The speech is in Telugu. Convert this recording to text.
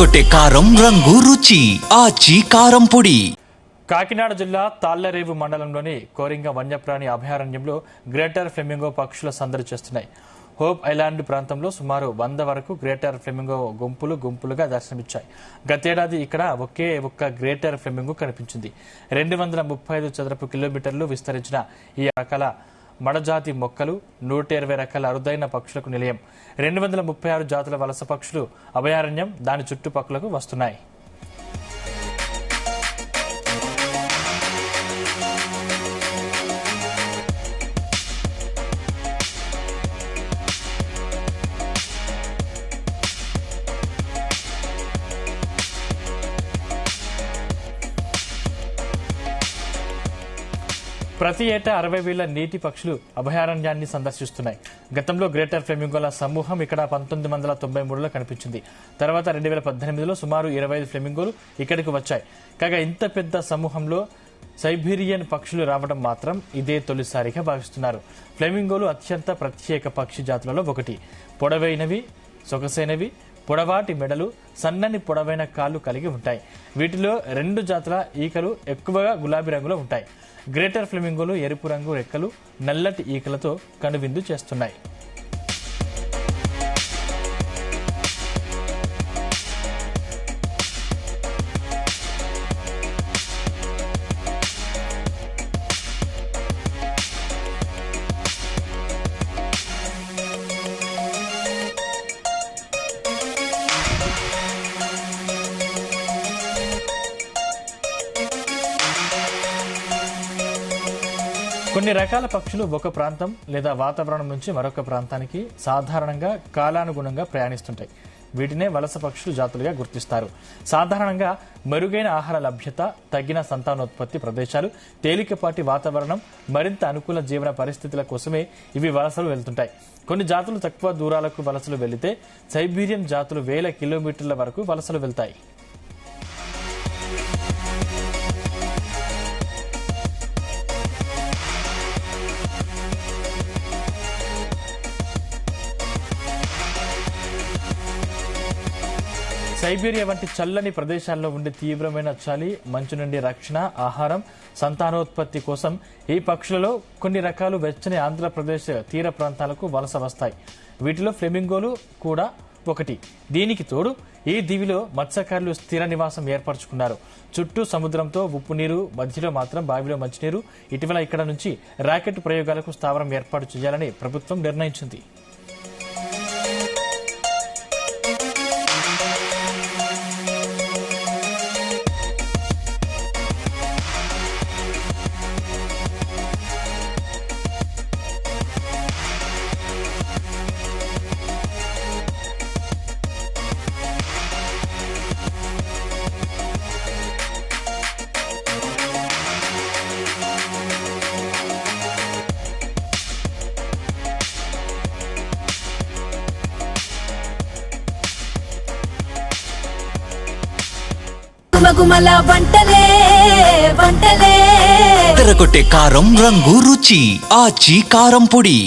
ఎర్రగొట్టే కారం రంగు రుచి ఆచి కారం పొడి. కాకినాడ జిల్లా తాళ్లరేవు మండలంలోని కోరింగ వన్యప్రాణి అభయారణ్యంలో గ్రేటర్ ఫ్లెమింగో పక్షుల సందడి చేస్తున్నాయి. హోప్ ఐలాండ్ ప్రాంతంలో సుమారు 100 వరకు గ్రేటర్ ఫ్లెమింగో గుంపులుగా దర్శనమిచ్చాయి. గతేడాది ఇక్కడ ఒకే ఒక్క గ్రేటర్ ఫ్లెమింగో కనిపించింది. 235 చదరపు కిలోమీటర్లు విస్తరించిన ఈ రకాల మడజాతి మొక్కలు 120 రకాల అరుదైన పక్షులకు నిలయం. 236 జాతుల వలస పక్షులు అభయారణ్యం దాని చుట్టుపక్కలకు వస్తున్నాయి. ప్రతి ఏటా 60,000 నీటి పక్షులు అభయారణ్యాన్ని సందర్శిస్తున్నాయి. గతంలో గ్రేటర్ ఫ్లెమింగోల సమూహం ఇక్కడ 1993లో కనిపించింది. తర్వాత 2018లో సుమారు 25 ఫ్లెమింగోలు ఇక్కడికి వచ్చాయి. కాగా ఇంత పెద్ద సమూహంలో సైబీరియన్ పక్షులు రావడం మాత్రం ఇదే తొలిసారిగా భావిస్తున్నారు. ఫ్లెమింగోలు అత్యంత ప్రత్యేక పక్షి జాతులలో ఒకటి. పొడవైనవి, సొగసైనవి, పొడవాటి మెడలు, సన్నని పొడవైన కాళ్లు కలిగి ఉంటాయి. వీటిలో 2 జాతుల ఈకలు ఎక్కువగా గులాబీ రంగులో ఉంటాయి. గ్రేటర్ ఫ్లెమింగోలు ఎరుపు రంగు రెక్కలు, నల్లటి ఈకలతో కనువిందు చేస్తున్నాయి. కొన్ని రకాల పక్షులు ఒక ప్రాంతం లేదా వాతావరణం నుంచి మరొక ప్రాంతానికి సాధారణంగా కాలానుగుణంగా ప్రయాణిస్తుంటాయి. వీటినే వలస పక్షులు జాతులుగా గుర్తిస్తారు. సాధారణంగా మెరుగైన ఆహార లభ్యత, తగిన సంతానోత్పత్తి ప్రదేశాలు, తేలికపాటి వాతావరణం, మరింత అనుకూల జీవన పరిస్థితుల కోసమే ఇవి వలసలు వెళ్తుంటాయి. కొన్ని జాతులు తక్కువ దూరాలకు వలసలు వెళితే సైబీరియన్ జాతులు 1000 కిలోమీటర్ల వరకు వలసలు వెళ్తాయి. సైబీరియా వంటి చల్లని ప్రదేశాల్లో ఉండే తీవ్రమైన చలి, మంచు నుండి రక్షణ, ఆహారం, సంతానోత్పత్తి కోసం ఈ పక్షులలో కొన్ని రకాలు వెచ్చని ఆంధ్రప్రదేశ్ తీర ప్రాంతాలకు వలస వస్తాయి. వీటిలో ఫ్లెమింగోలు కూడా ఒకటి. దీనికి తోడు ఈ దీవిలో మత్స్యకారులు స్థిర నివాసం ఏర్పరచుకున్నారు. చుట్టూ సముద్రంతో ఉప్పు నీరు, మధ్యలో మాత్రం బావిలో మంచినీరు. ఇటీవల ఇక్కడ నుంచి రాకెట్ ప్రయోగాలకు స్థావరం ఏర్పాటు చేయాలని ప్రభుత్వం నిర్ణయించింది. గుమగుమల వంటలే ఎర్రగొట్టే కారం రంగు రుచి ఆచి కారం పొడి.